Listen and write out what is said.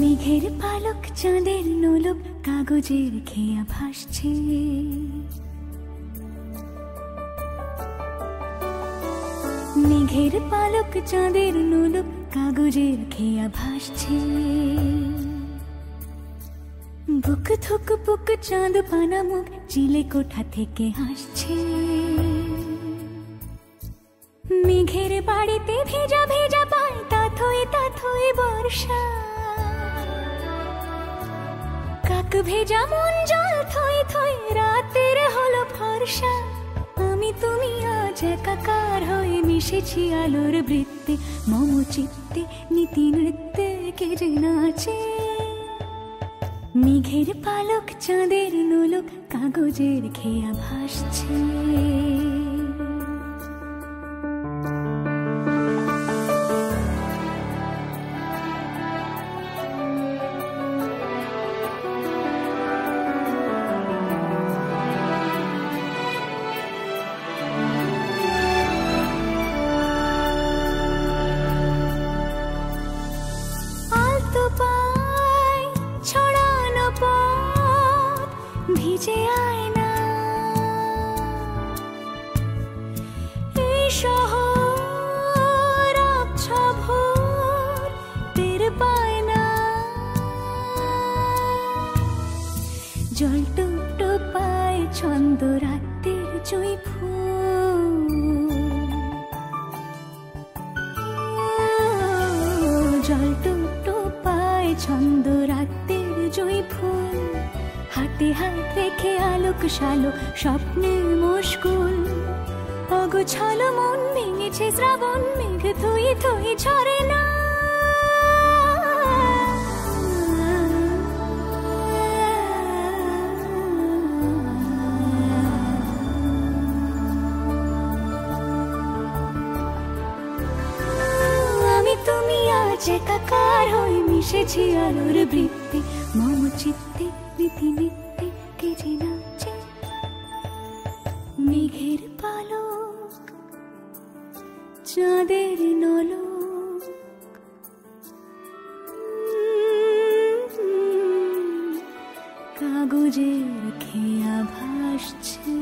মেঘের পালক চাঁদের নোলক কাগজের খেয়া ভাসছে, মেঘের পালক চাঁদের নোলক কাগজের খেয়া ভাসছে। বুক থুক বুক চাঁদ পানা মুখ চিলে কোঠা থেকে হাসছে। মেঘের বাড়িতে ভেজা ভেজা পায় তাথই বর্ষা। কাক ভেজা মন জল থই থই রাতের হলো ফর্সা। আমি তুমি আজ একাকার হয়ে মিশেছি আলোর বৃত্তে, মম চিত্তে নীতি নৃত্যে কে যে নাচে। মেঘের পালক চাঁদের নোলক কাগজের খেয়া ভাসছে। ভিজে আয়না এই শহর আবছা ভোর টের পায় না। জল টুপ টুপায় ছন্দ রাতের জুঁই ফুল। জল টুপ টুপায় ছন্দ রাতের জুঁই ফুল। হাতে হাত রেখে আলোক শালো স্বপ্নে মুশকুল। অগোছালো মন ভেঙেছে শ্রাবণ মেঘ থই থই ঝরে না। আমি তুমি আজ একাকার হয়ে মিশেছি আলোর বৃত্তে, মম চিত্তে নীতি নিত্যে কে যে নাচে। মেঘের পালক চাঁদের নোলক কাগজের খেয়া ভাসছে।